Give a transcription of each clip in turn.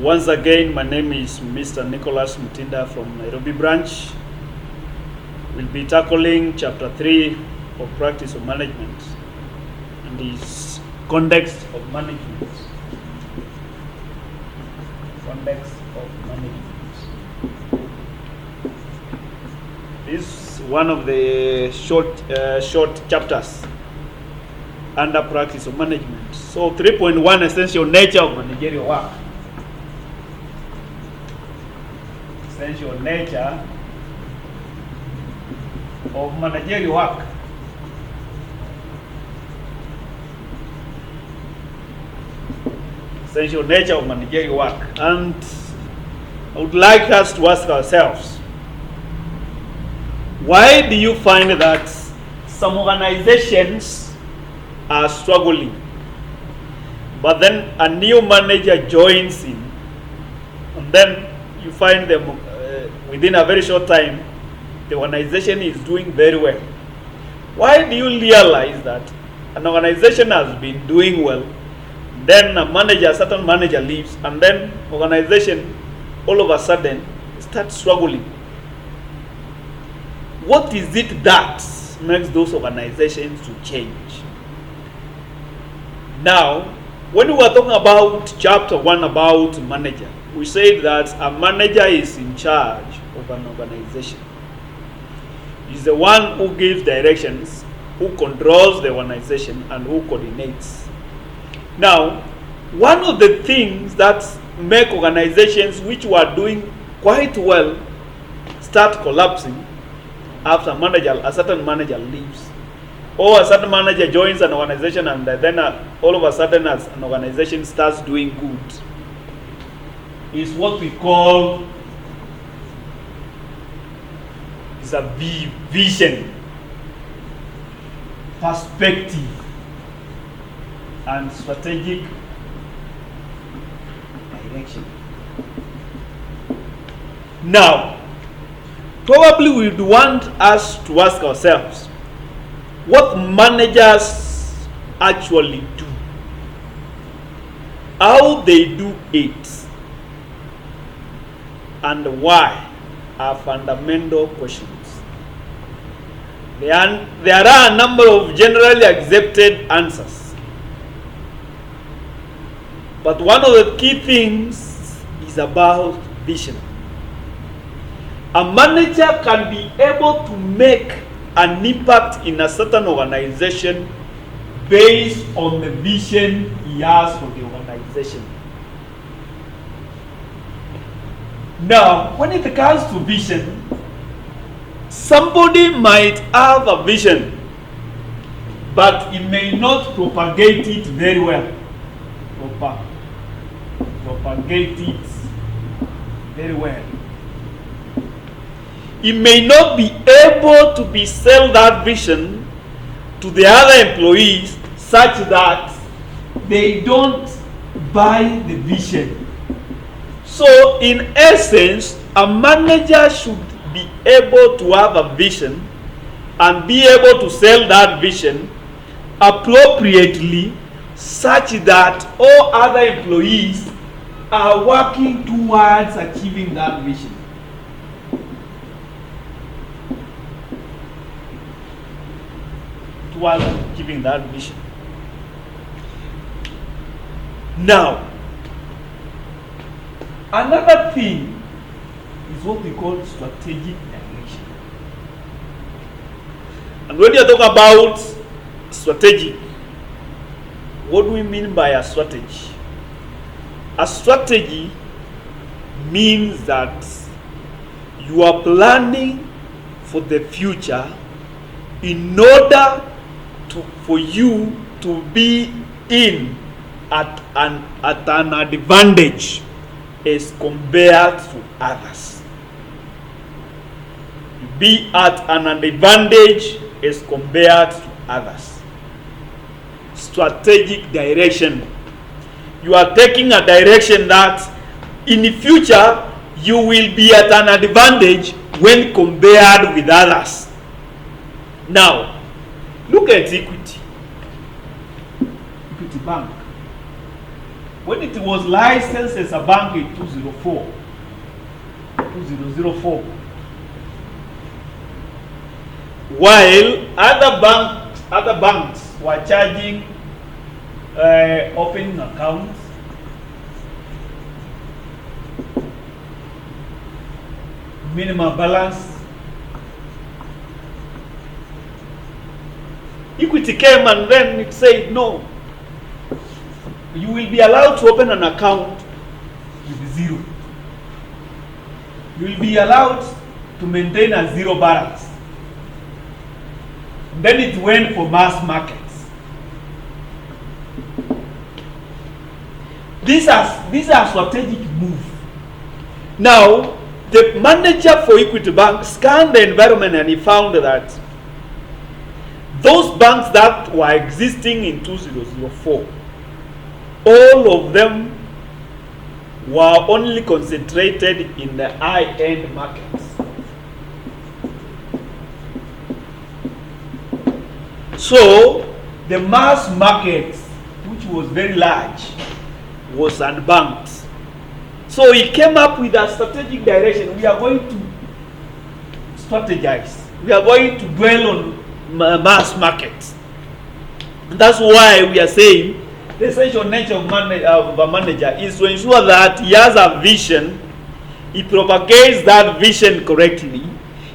Once again, my name is Mr. Nicholas Mutinda from Nairobi branch. We'll be tackling chapter 3 of practice of management and the context of management. Context of management. This is one of the short chapters under practice of management. So 3.1, essential nature of managerial work. Essential nature of managerial work. Essential nature of managerial work. And I would like us to ask ourselves, why do you find that some organizations are struggling, but then a new manager joins in, and then you find them within a very short time, the organization is doing very well? Why do you realize that an organization has been doing well, then a certain manager leaves, and then organization all of a sudden starts struggling? What is it that makes those organizations to change? Now, when we were talking about chapter 1 about manager, we said that a manager is in charge of an organization. He's the one who gives directions, who controls the organization, and who coordinates. Now, one of the things that make organizations which were doing quite well start collapsing after a certain manager leaves, or a certain manager joins an organization, and then all of a sudden as an organization starts doing good, is what we call is a vision, perspective, and strategic direction. Now, probably we would want us to ask ourselves, what managers actually do, how they do it, and why are fundamental questions. There are a number of generally accepted answers, but one of the key things is about vision. A manager can be able to make an impact in a certain organization based on the vision he has for the organization. Now, when it comes to vision, somebody might have a vision, but he may not propagate it very well. Propagate it very well. He may not be able to sell that vision to the other employees such that they don't buy the vision. So, in essence, a manager should be able to have a vision and be able to sell that vision appropriately such that all other employees are working towards achieving that vision. Towards achieving that vision. Now, another thing is what we call strategic direction. And when you talk about strategy, what do we mean by a strategy? A strategy means that you are planning for the future in order for you to be at an advantage as compared to others. Be at an advantage as compared to others. Strategic direction. You are taking a direction that in the future you will be at an advantage when compared with others. Now, look at Equity Bank. when it was licensed as a bank in 2004, while other banks were charging opening accounts, minimum balance, Equity came and then it said, no, you will be allowed to open an account with zero. You will be allowed to maintain a zero balance. Then it went for mass markets. These are strategic moves. Now, the manager for Equity Bank scanned the environment and he found that those banks that were existing in 2004, all of them were only concentrated in the high-end markets. So the mass market, which was very large, was unbanked. So he came up with a strategic direction. We are going to strategize. We are going to dwell on mass markets. And that's why we are saying the essential nature of a manager is to ensure that he has a vision, he propagates that vision correctly,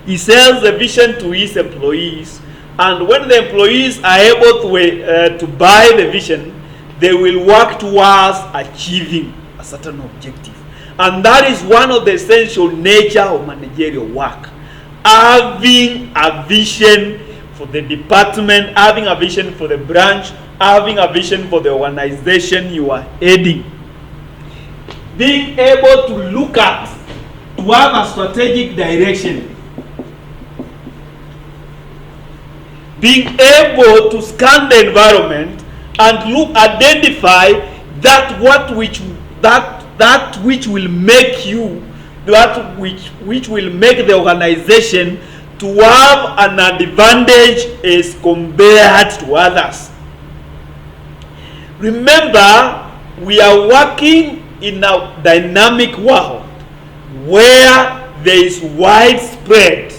he sells the vision to his employees, and when the employees are able to buy the vision, they will work towards achieving a certain objective. And that is one of the essential nature of managerial work. Having a vision for the department, having a vision for the branch, having a vision for the organization you are heading. Being able to look at, to have a strategic direction. Being able to scan the environment and identify that which will make you, that which will make the organization to have an advantage as compared to others. Remember, we are working in a dynamic world where there is widespread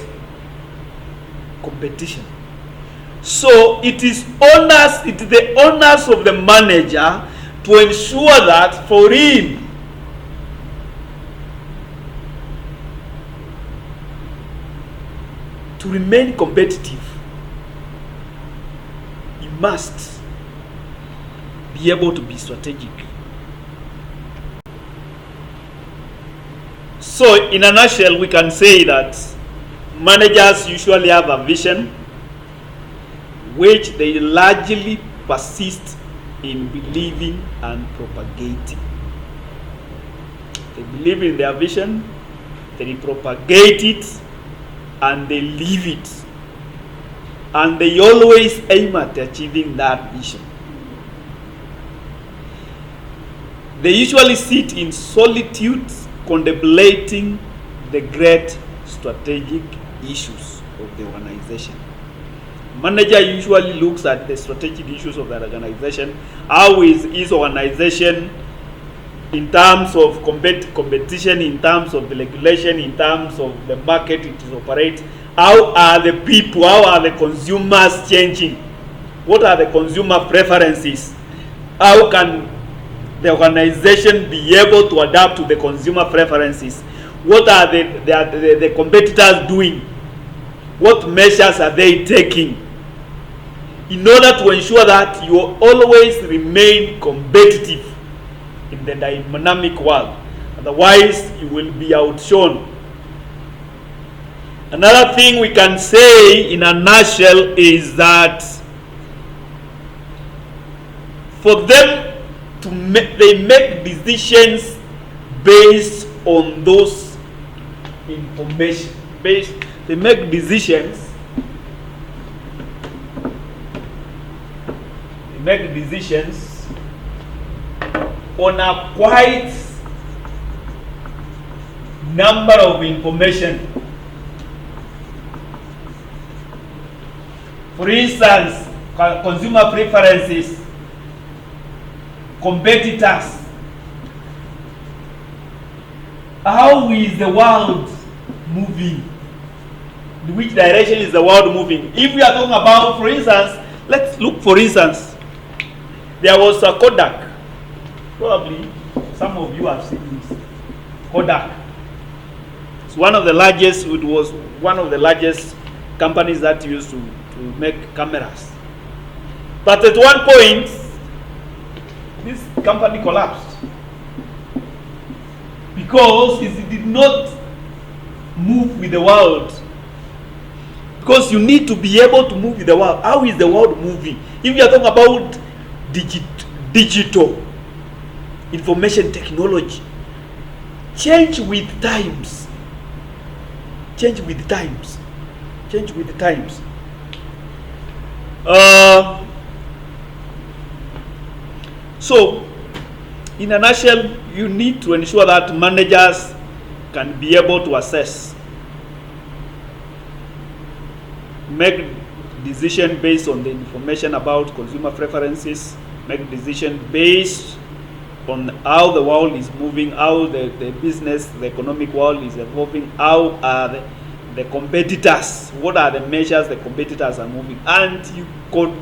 competition. So it is the onus of the manager to ensure that for him to remain competitive, he must be able to be strategic. So in a nutshell, we can say that managers usually have a vision which they largely persist in believing and propagating. They believe in their vision, they propagate it, and they live it. And they always aim at achieving that vision. They usually sit in solitude contemplating the great strategic issues of the organization. Manager usually looks at the strategic issues of that organization. How is his organization in terms of competition, in terms of the regulation, in terms of the market it is operates? How are the people, how are the consumers changing? What are the consumer preferences? How can the organization be able to adapt to the consumer preferences? What are the competitors doing? What measures are they taking in order to ensure that you always remain competitive in the dynamic world? Otherwise, you will be outshone. Another thing we can say in a nutshell is that for them to they make decisions based on those information. They make decisions. They make decisions on a quite number of information. For instance, consumer preferences, competitors, How is the world moving? In which direction is the world moving? If we are talking about, for instance, let's look, for instance, there was a Kodak. Probably some of you have seen this. Kodak. It's one of the largest, it was one of the largest companies that used to make cameras. But at one point, this company collapsed because it did not move with the world. Because you need to be able to move with the world. How is the world moving? If you are talking about digital information technology, change with times. Change with times. Change with the times. So, in a nutshell, you need to ensure that managers can be able to assess, make decision based on the information about consumer preferences, make decision based on how the world is moving, how the business, the economic world is evolving, how are the competitors, what are the measures the competitors are moving, and you could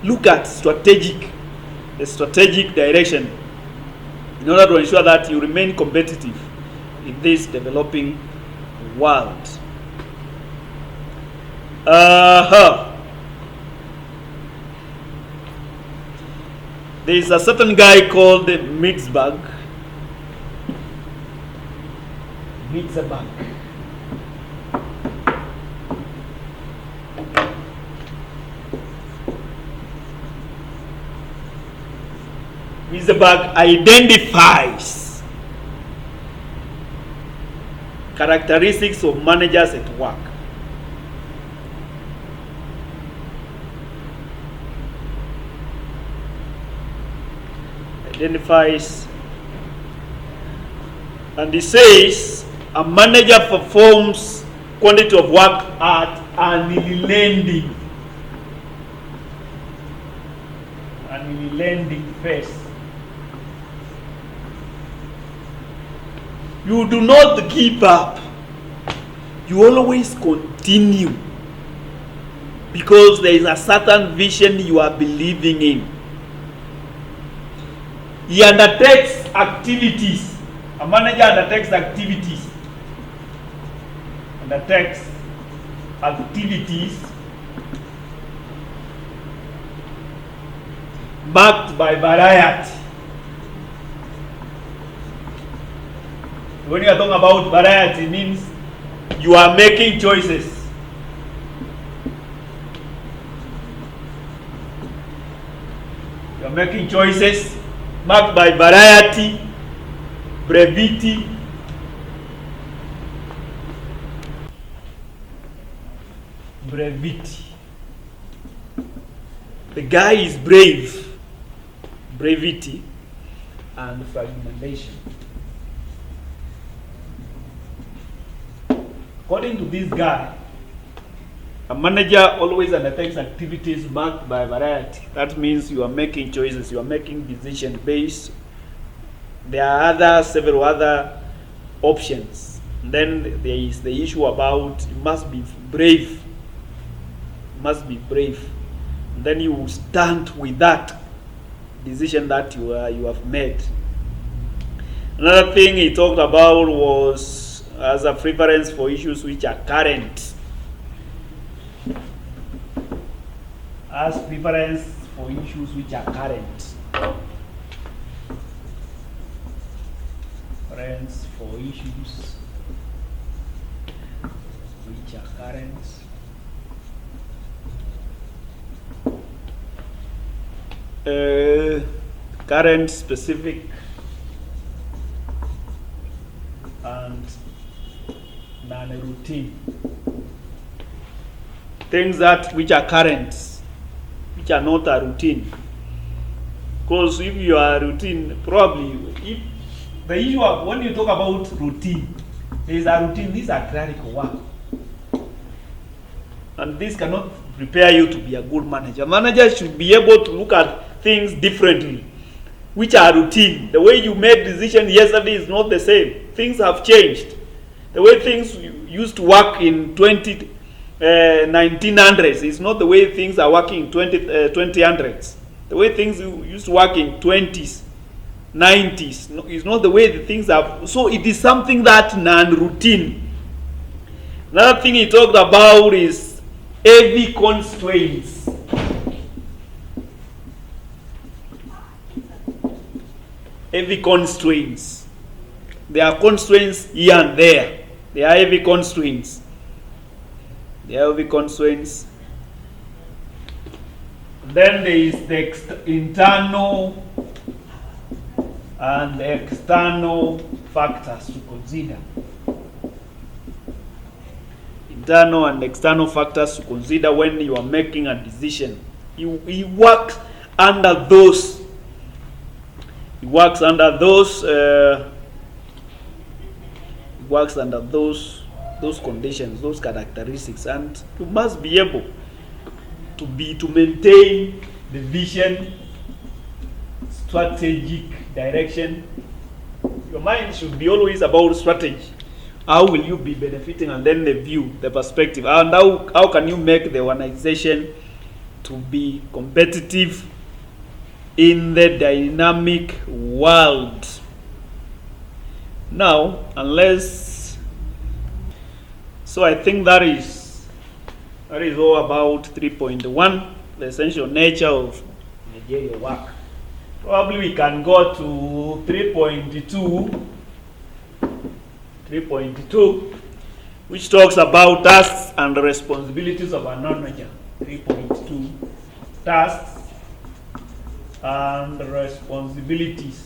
look at the strategic direction in order to ensure that you remain competitive in this developing world. There is a certain guy called Mitzberg. Mitzberg identifies characteristics of managers at work. Identifies, and he says a manager performs quantity of work at unrelenting pace. You do not give up. You always continue because there is a certain vision you are believing in. He undertakes activities. A manager undertakes activities. Marked by variety. When you are talking about variety, it means you are making choices. You are making choices marked by variety, brevity, The guy is brave, brevity, and fragmentation. According to this guy, a manager always undertakes activities marked by variety. That means you are making choices, you are making decisions based. There are several other options. Then there is the issue about you must be brave. Then you stand with that decision that you have made. Another thing he talked about was as a preference for issues which are current. As preference for issues which are current. Preference for issues which are current. Current, specific, and non-routine. Things that which are current, which are not a routine. Because if you are routine, probably if the issue of when you talk about routine, there is a routine. These are clerical work, and this cannot prepare you to be a good manager. Manager should be able to look at things differently, which are routine. The way you made decision yesterday is not the same. things have changed. The way things used to work in 1900s is not the way things are working in 2000s. The way things used to work in 20s, 90s is not the way the things are. So it is something that non-routine. Another thing he talked about is heavy constraints. Heavy constraints. There are constraints here and there. There are heavy constraints. There are heavy constraints. Then there is the internal and external factors to consider. Internal and external factors to consider when you are making a decision. He works under those. He works under those. Works under those conditions, those characteristics, and you must be able to maintain the vision, strategic direction. Your mind should be always about strategy. How will you be benefiting, and then the view, the perspective, and how can you make the organization to be competitive in the dynamic world. Now, so I think that is all about 3.1, the essential nature of managerial work. Probably we can go to 3.2, which talks about tasks and responsibilities of a manager. 3.2, tasks and responsibilities.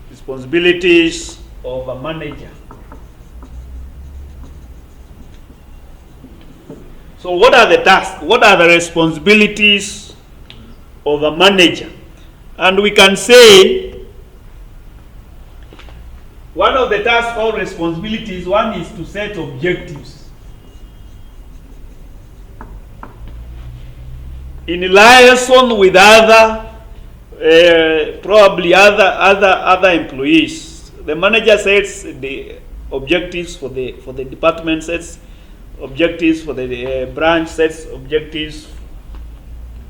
Responsibilities of a manager. So what are the tasks? What are the responsibilities of a manager? And we can say one of the tasks or responsibilities, one is to set objectives. In liaison with probably other employees, the manager sets the objectives for the department, sets objectives for the branch, sets objectives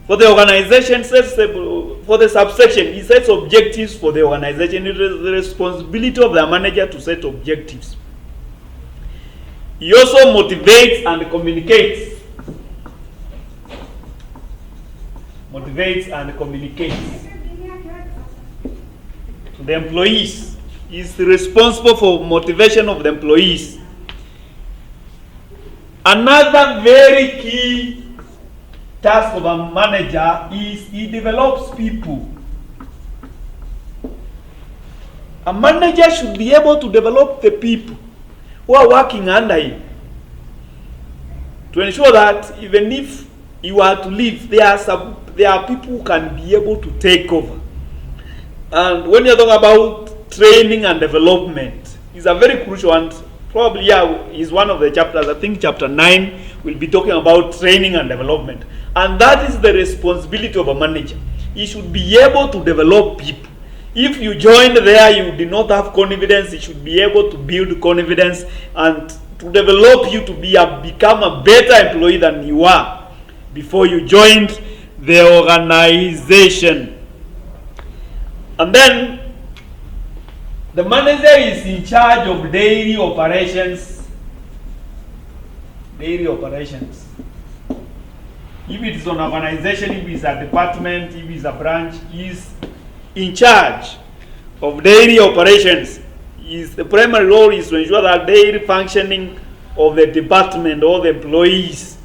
for the organization, sets for the subsection. He sets objectives for the organization. It is the responsibility of the manager to set objectives. He also motivates and communicates. Motivates and communicates to the employees. He is responsible for motivation of the employees. Another very key task of a manager is he develops people. A manager should be able to develop the people who are working under him, to ensure that even if you are to leave, there are people who can be able to take over. And when you're talking about training and development, it's a very crucial one. Probably, is one of the chapters. I think chapter 9 will be talking about training and development. And that is the responsibility of a manager. He should be able to develop people. If you joined there, you did not have confidence, he should be able to build confidence and to develop you to become a better employee than you were before you joined the organization. And then the manager is in charge of daily operations. Daily operations. If it is an organization, if it is a department, if it is a branch, he is in charge of daily operations. The primary role is to ensure that daily functioning of the department or the employees.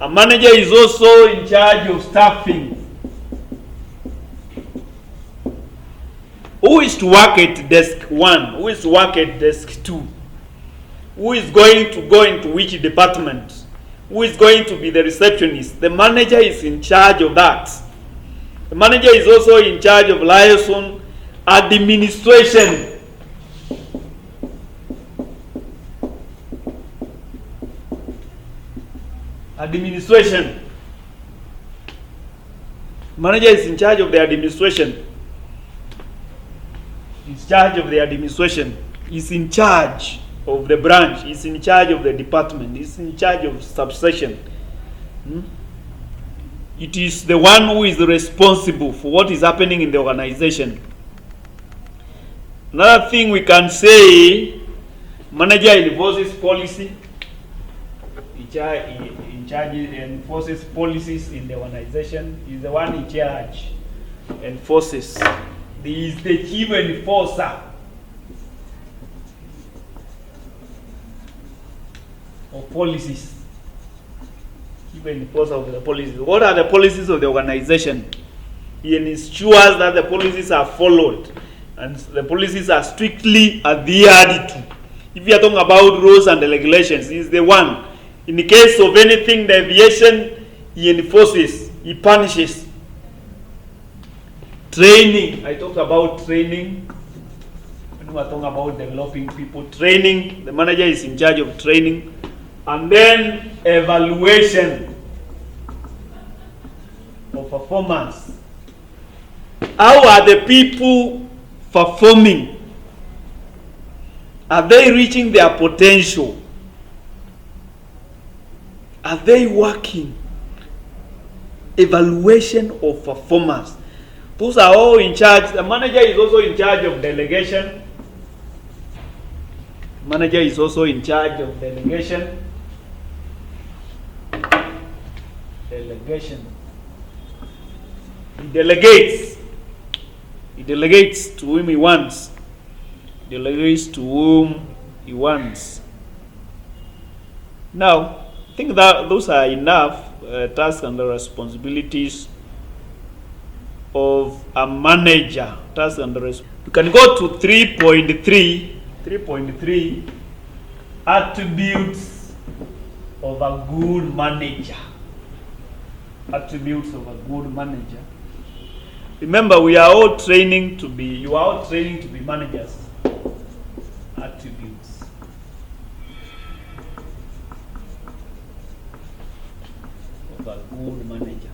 A manager is also in charge of staffing. Who is to work at desk 1? Who is to work at desk 2? Who is going to go into which department? Who is going to be the receptionist? The manager is in charge of that. The manager is also in charge of liaison administration. Administration. Manager is in charge of the administration. charge of the administration, is in charge of the branch, is in charge of the department, is in charge of subsection. It is the one who is responsible for what is happening in the organization. Another thing we can say, manager enforces policy, in charge enforces policies in the organization, is the one in charge, enforces. He is the chief enforcer of policies. Chief enforcer of the policies. What are the policies of the organization? He ensures that the policies are followed and the policies are strictly adhered to. If you are talking about rules and regulations, he is the one. In the case of anything deviation, he enforces, he punishes. Training, I talked about training. When we are talking about developing people, training, the manager is in charge of training. And then evaluation of performance. How are the people performing? Are they reaching their potential? Are they working? Evaluation of performance. Those are all in charge. The manager is also in charge of delegation. Manager is also in charge of delegation. Delegation. He delegates. He delegates to whom he wants. Delegates to whom he wants. Now, I think that those are enough tasks and the responsibilities of a manager. Tasks and the you can go to 3.3. 3.3 attributes of a good manager. Attributes of a good manager. Remember, we are all training to be, you are all training to be managers. Attributes of a good manager.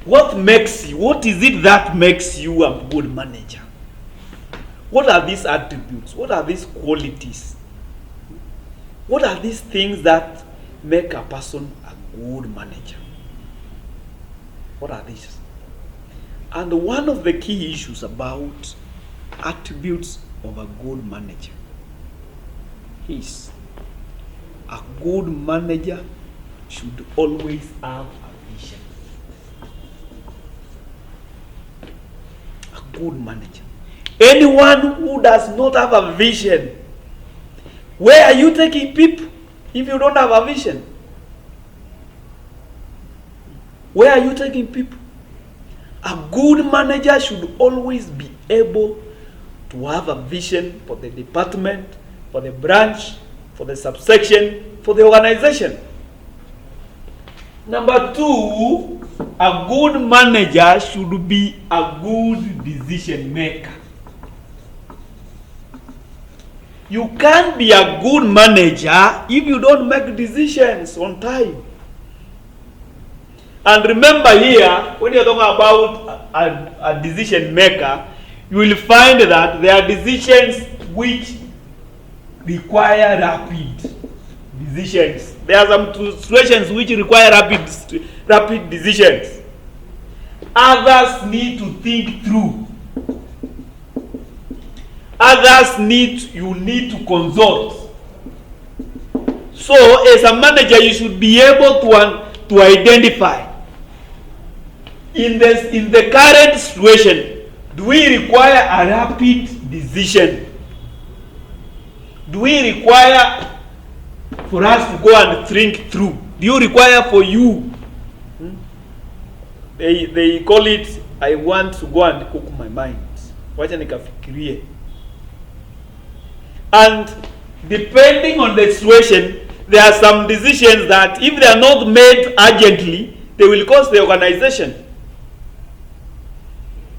What makes you, what is it that makes you a good manager? What are these attributes? What are these qualities? What are these things that make a person a good manager? What are these? And one of the key issues about attributes of a good manager is a good manager should always have a vision. A good manager. Anyone who does not have a vision, where are you taking people if you don't have a vision? Where are you taking people? A good manager should always be able to have a vision for the department, for the branch, for the subsection, for the organization. Number two, a good manager should be a good decision maker. You can't be a good manager if you don't make decisions on time. And remember here, when you're talking about a decision maker, you will find that there are decisions which require rapid decisions. There are some situations which require rapid decisions. Others need to think through. Others you need to consult. So as a manager, you should be able to identify in the current situation, do we require a rapid decision? Do we require for us to go and think through? Do you require for you? They call it, I want to go and cook my mind. Wacha nikafikirie. And depending on the situation, there are some decisions that if they are not made urgently, they will cost the organization.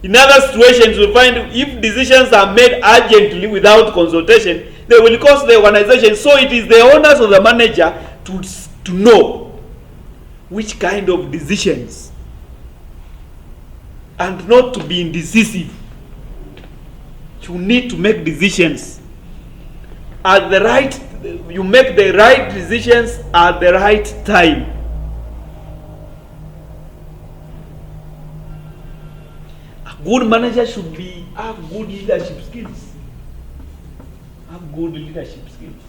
In other situations, we find if decisions are made urgently without consultation, they will cost the organization. So it is the onus of the manager to know which kind of decisions and not to be indecisive. You need to make decisions at the right. You make the right decisions at the right time. A good manager should have good leadership skills. Have good leadership skills.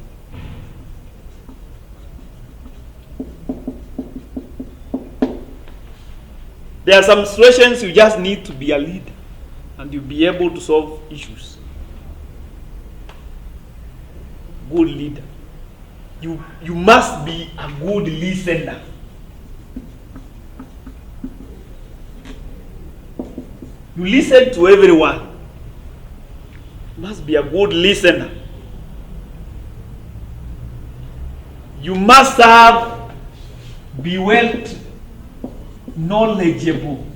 There are some situations you just need to be a leader and you'll be able to solve issues. Good leader. You must be a good listener. You listen to everyone. You must be a good listener. You must be well knowledgeable.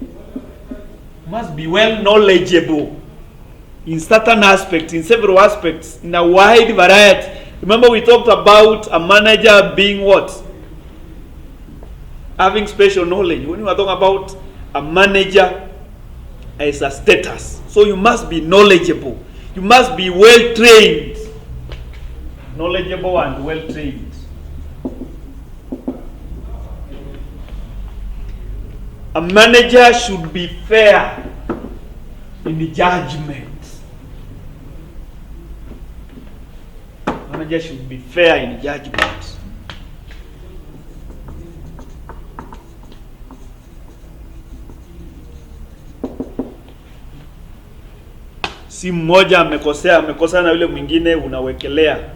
You must be well knowledgeable in certain aspects, in several aspects, in a wide variety. Remember we talked about a manager being what? Having special knowledge. When we are talking about a manager as a status. So you must be knowledgeable. You must be well trained. Knowledgeable and well trained. A manager should be fair in judgment. Manager should be fair in judgment. Si mmoja amekosea na yule mwingine unawekelea,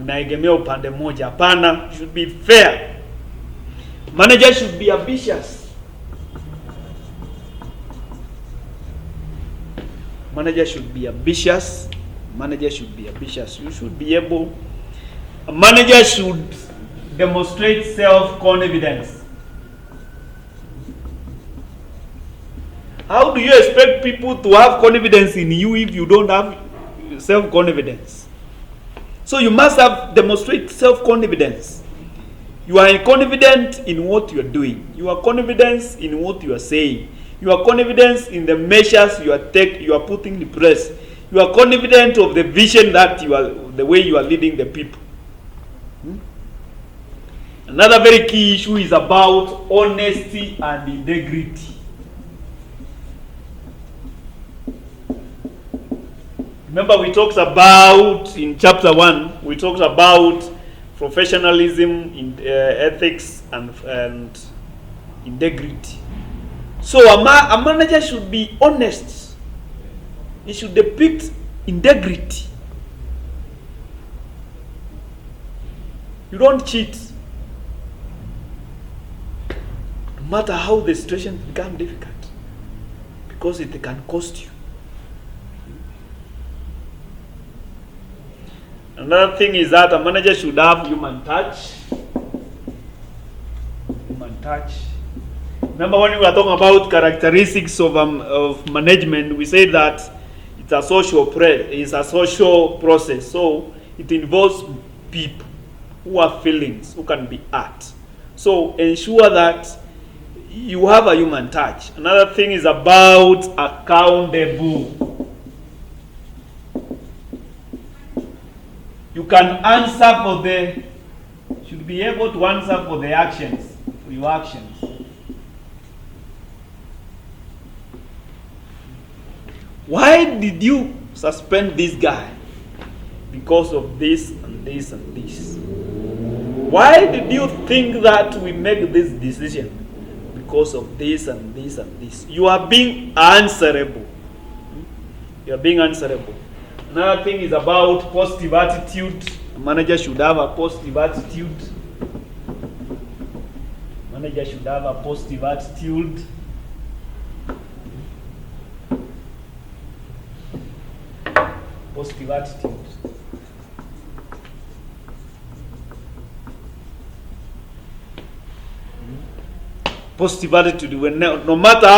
unaegemea upande mmoja. Hapana, should be fair. Manager should be ambitious. Manager should be ambitious. Manager should be ambitious. You should be able. A manager should demonstrate self-confidence. How do you expect people to have confidence in you if you don't have self-confidence? So you must demonstrate self-confidence. You are confident in what you are doing. You are confident in what you are saying. You are confident in the measures you are putting in place. You are confident of the vision that the way you are leading the people. Another very key issue is about honesty and integrity. Remember we talked about, in chapter 1, we talked about professionalism, ethics, and integrity. So a manager should be honest. He should depict integrity. You don't cheat. No matter how the situation becomes difficult. Because it can cost you. Another thing is that a manager should have human touch. Human touch. Remember when we were talking about characteristics of management, we said that it's a social process. So it involves people who have feelings, who can be hurt. So ensure that you have a human touch. Another thing is about accountable. You can should be able to answer for the actions, for your actions. Why did you suspend this guy? Because of this and this and this. Why did you think that we make this decision? Because of this and this and this. You are being answerable. You are being answerable. Another thing is about positive attitude. A manager should have a positive attitude. Manager should have a positive attitude. Positive attitude. Positive attitude. No matter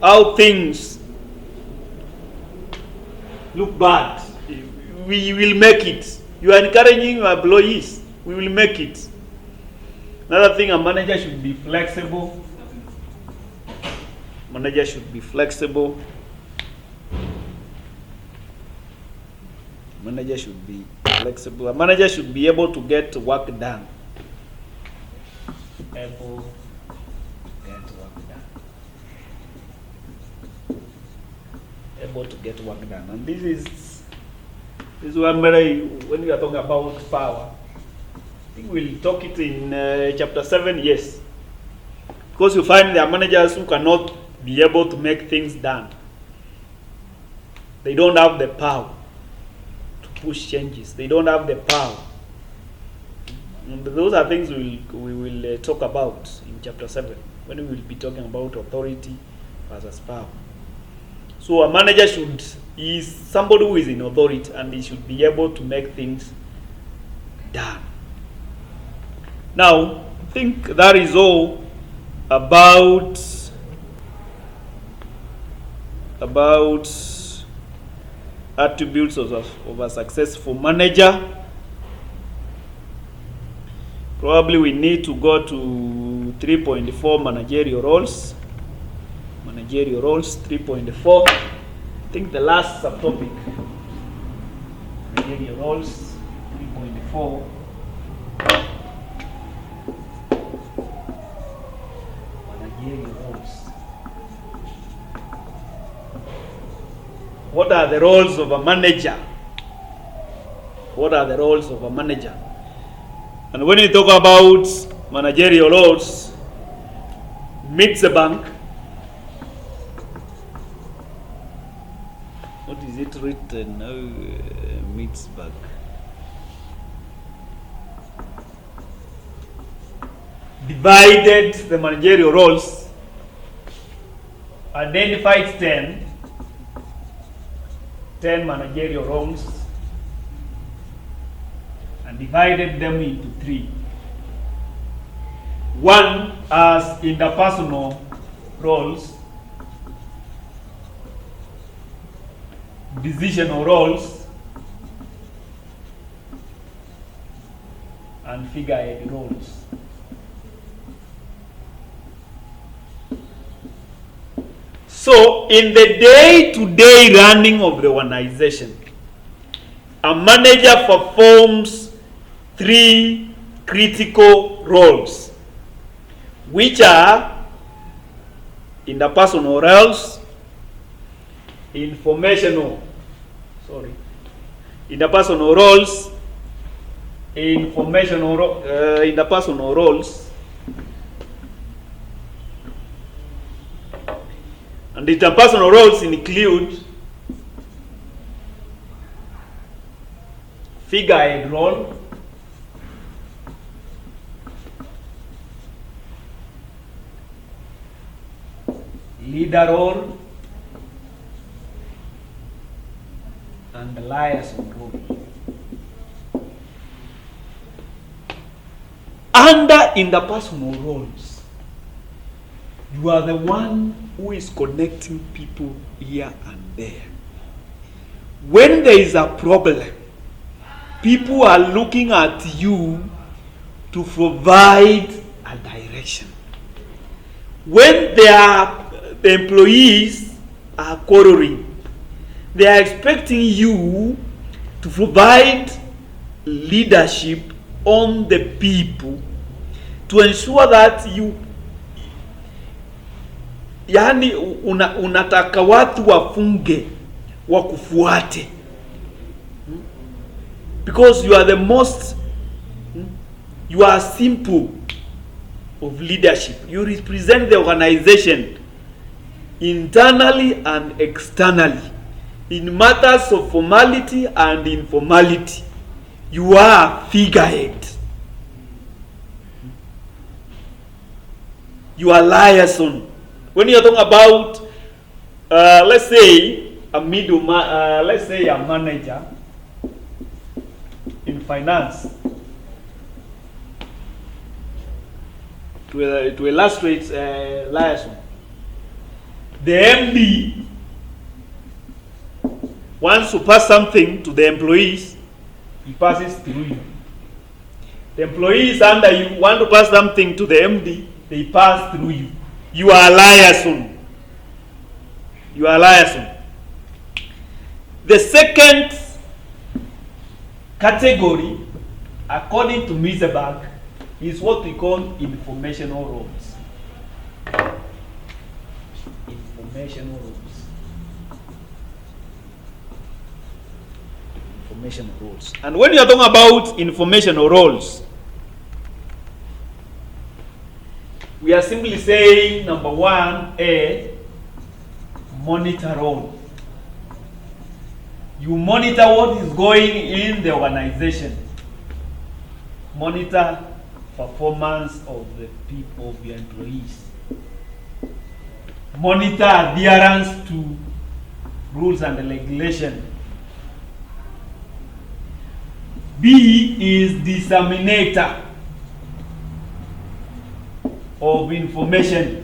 how things look bad, we will make it. You are encouraging your employees. We will make it. Another thing, a manager should be flexible. Manager should be flexible. Manager should be flexible. A manager should be able to get work done. Able to get work done. Able to get work done. And this is one when we are talking about power. I think we'll talk it in chapter 7, yes. Because you find there are managers who cannot be able to make things done. They don't have the power to push changes. They don't have the power. And those are things we will talk about in chapter 7, when we will be talking about authority versus power. So a manager is somebody who is in authority, and he should be able to make things done. Now, I think that is all about attributes of a successful manager. Probably we need to go to 3.4 managerial roles. Managerial roles 3.4. I think the last subtopic. Managerial roles 3.4. Managerial roles. What are the roles of a manager? What are the roles of a manager? And when you talk about managerial roles, meets the bank. What is it written now? Meets bank. Divided the managerial roles, identified 10 managerial roles, and divided them into 3. One as interpersonal roles, decisional roles, and figurehead roles. So, in the day-to-day running of the organization, a manager performs 3 critical roles, which are interpersonal roles, interpersonal roles, interpersonal roles, and interpersonal roles include figurehead role, leader role, and the liaison role. Under interpersonal roles, you are the one who is connecting people here and there. When there is a problem, people are looking at you to provide a direction. When the employees are quarreling, they are expecting you to provide leadership on the people to ensure that unataka watu wafunge wakufuate, because you are the most, you are simple of leadership. You represent the organization internally and externally, in matters of formality and informality. You are a figurehead. You are liaison. When you are talking about, let's say a manager in finance, to illustrate liaison, the MD wants to pass something to the employees, he passes through you. The employees under you want to pass something to the MD, they pass through you. You are a liaison. You are a liaison. The second category, according to Miseberg, is what we call informational roles. Informational roles. Informational roles. And when you are talking about informational roles, we are simply saying, number one, a monitor role. You monitor what is going in the organization. Monitor performance of the people, of your employees. Monitor adherence to rules and regulation. B is disseminator of information.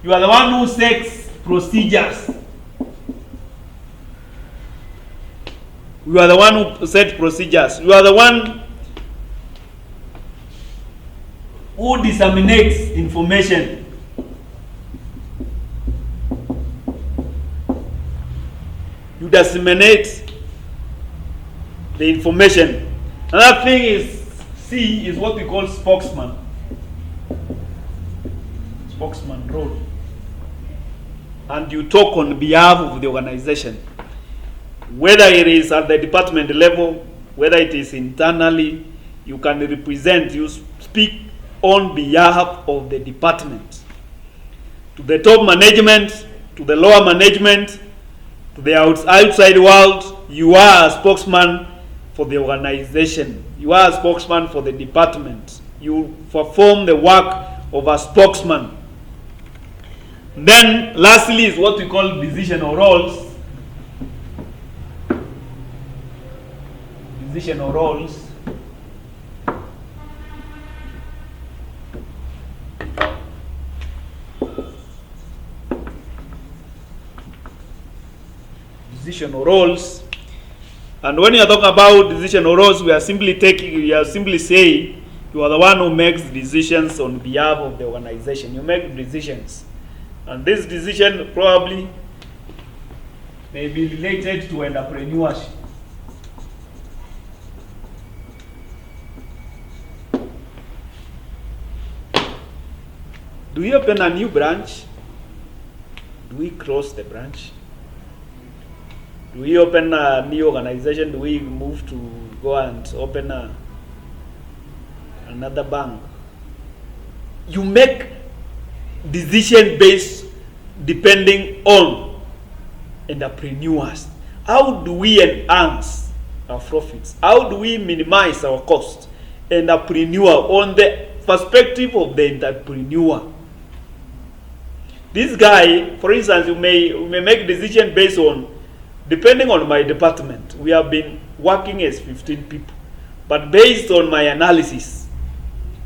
You are the one who sets procedures. You are the one who sets procedures. You are the one who disseminates information. You disseminate the information. Another thing is C is what we call spokesman. Spokesman role. And you talk on behalf of the organization. Whether it is at the department level, whether it is internally, you can represent, you speak on behalf of the department. To the top management, to the lower management, to the outside world, you are a spokesman for the organization. You are a spokesman for the department. You perform the work of a spokesman. Then, lastly, is what we call decisional roles. Decisional roles. Decisional roles. And when you are talking about decisional roles, we are simply saying you are the one who makes decisions on behalf of the organization. You make decisions. And this decision probably may be related to entrepreneurship. Do we open a new branch? Do we close the branch? Do we open a new organization? Do we move to go and open another bank? You make decision based depending on entrepreneurs. How do we enhance our profits? How do we minimize our cost? Entrepreneur, on the perspective of the entrepreneur. This guy, for instance, we may make decision based on, depending on my department, we have been working as 15 people. But based on my analysis,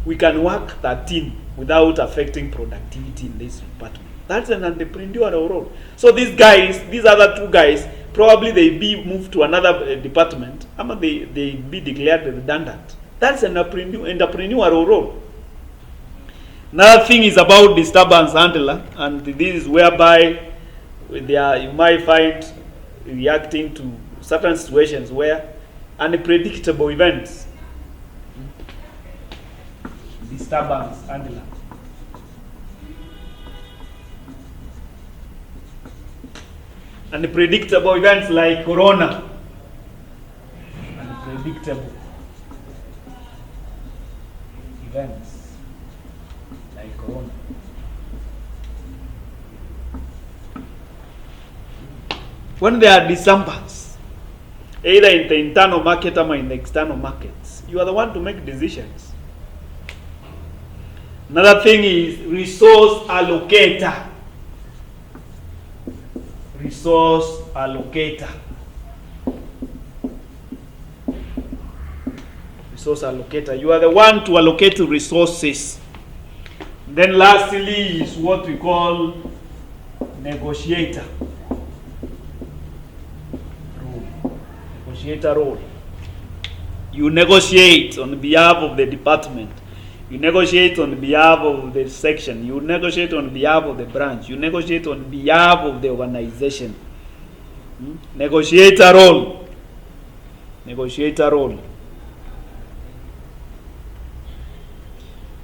we can work 13 without affecting productivity in this department. That's an entrepreneurial role. So these other two guys, probably they be moved to another department, or they be declared redundant. That's an entrepreneurial role. Another thing is about disturbance handler, and this is whereby you might find reacting to certain situations where unpredictable events. Disturbance handler. Unpredictable events like corona. Unpredictable events like corona. When there are disturbance, either in the internal market or in the external markets, you are the one to make decisions. Another thing is resource allocator. Resource allocator. Resource allocator. You are the one to allocate resources. Then lastly is what we call negotiator. Negotiator role. You negotiate on behalf of the department. You negotiate on behalf of the section. You negotiate on behalf of the branch. You negotiate on behalf of the organization. Negotiator role. Negotiator role.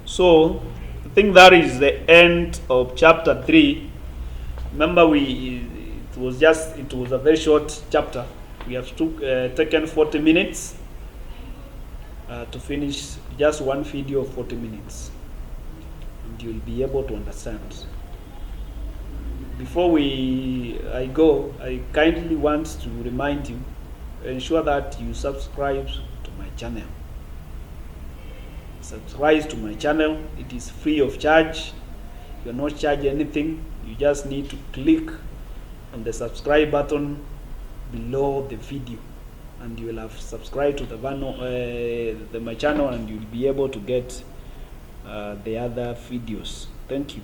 So, I think that is the end of chapter 3. Remember, it was a very short chapter. We have taken 40 minutes to finish just one video of 40 minutes, and you'll be able to understand. Before I go, I kindly want to remind you, ensure that you subscribe to my channel. Subscribe to my channel. It is free of charge. You're not charged anything. You just need to click on the subscribe button below the video, and you will have subscribed to my channel, and you'll be able to get the other videos. Thank you.